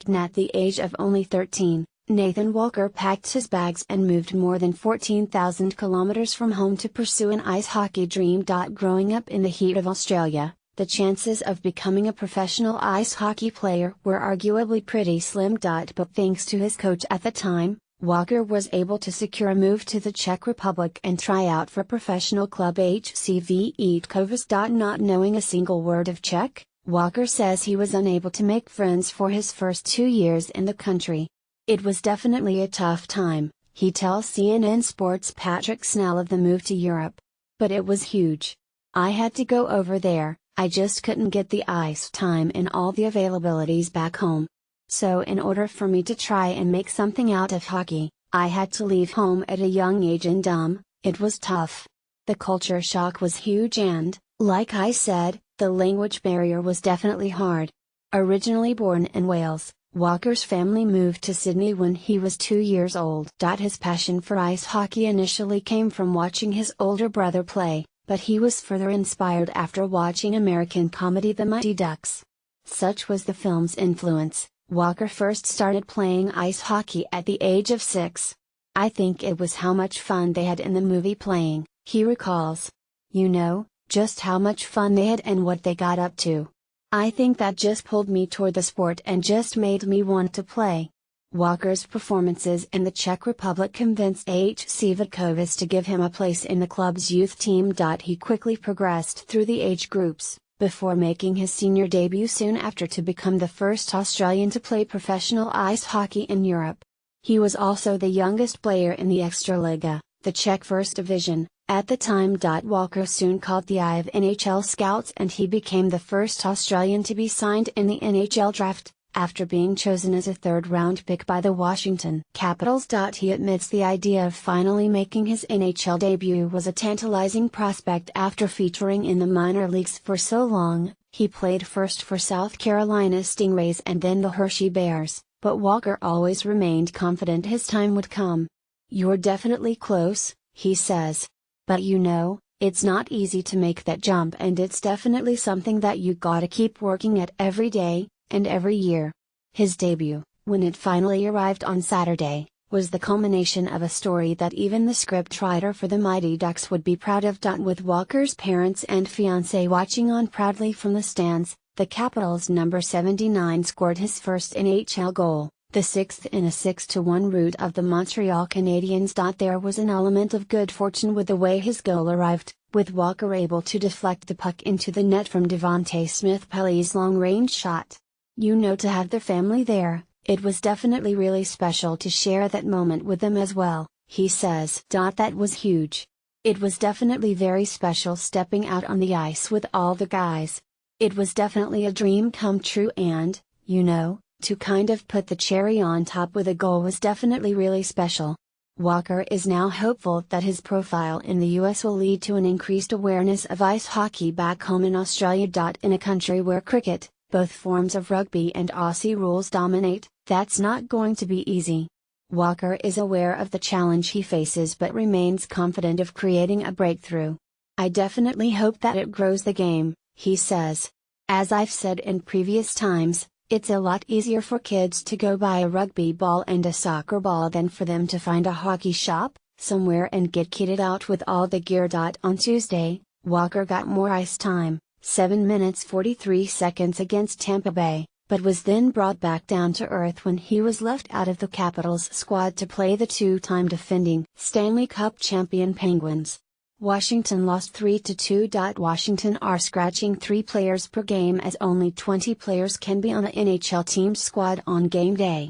At the age of only 13, Nathan Walker packed his bags and moved more than 14,000 kilometers from home to pursue an ice hockey dream. Growing up in the heat of Australia, the chances of becoming a professional ice hockey player were arguably pretty slim. But thanks to his coach at the time, Walker was able to secure a move to the Czech Republic and try out for professional club HCV Eidkovus. Not knowing a single word of Czech, Walker says he was unable to make friends for his first 2 years in the country. It was definitely a tough time, he tells CNN Sports' Patrick Snell of the move to Europe. But it was huge. I had to go over there, I just couldn't get the ice time and all the availabilities back home. So in order for me to try and make something out of hockey, I had to leave home at a young age and it was tough. The culture shock was huge and, like I said, the language barrier was definitely hard. Originally born in Wales, Walker's family moved to Sydney when he was 2 years old. His passion for ice hockey initially came from watching his older brother play, but he was further inspired after watching American comedy The Mighty Ducks. Such was the film's influence, Walker first started playing ice hockey at the age of 6. I think it was how much fun they had in the movie playing, he recalls. You know, just how much fun they had and what they got up to. I think that just pulled me toward the sport and just made me want to play. Walker's performances in the Czech Republic convinced HC Eidkovus to give him a place in the club's youth team. He quickly progressed through the age groups, before making his senior debut soon after to become the first Australian to play professional ice hockey in Europe. He was also the youngest player in the Extraliga, the Czech First Division, at the time. Walker soon caught the eye of NHL scouts and he became the first Australian to be signed in the NHL draft, after being chosen as a third-round pick by the Washington Capitals. He admits the idea of finally making his NHL debut was a tantalizing prospect after featuring in the minor leagues for so long. He played first for South Carolina Stingrays and then the Hershey Bears, but Walker always remained confident his time would come. You're definitely close, he says. But you know, it's not easy to make that jump and it's definitely something that you gotta keep working at every day, and every year. His debut, when it finally arrived on Saturday, was the culmination of a story that even the scriptwriter for the Mighty Ducks would be proud of. With Walker's parents and fiancée watching on proudly from the stands, the Capitals' number 79 scored his first NHL goal, the sixth in a 6-1 rout of the Montreal Canadiens. There was an element of good fortune with the way his goal arrived, with Walker able to deflect the puck into the net from Devontae Smith-Pelly's long-range shot. You know, to have the family there, it was definitely really special to share that moment with them as well, he says. That was huge. It was definitely very special stepping out on the ice with all the guys. It was definitely a dream come true and, you know, to kind of put the cherry on top with a goal was definitely really special. Walker is now hopeful that his profile in the US will lead to an increased awareness of ice hockey back home in Australia. In a country where cricket, both forms of rugby and Aussie rules dominate, that's not going to be easy. Walker is aware of the challenge he faces but remains confident of creating a breakthrough. I definitely hope that it grows the game, he says. As I've said in previous times, it's a lot easier for kids to go buy a rugby ball and a soccer ball than for them to find a hockey shop, somewhere and get kitted out with all the gear. On Tuesday, Walker got more ice time, 7 minutes 43 seconds against Tampa Bay, but was then brought back down to earth when he was left out of the Capitals squad to play the two-time defending Stanley Cup champion Penguins. Washington lost 3-2. Washington are scratching 3 players per game as only 20 players can be on the NHL team squad on game day.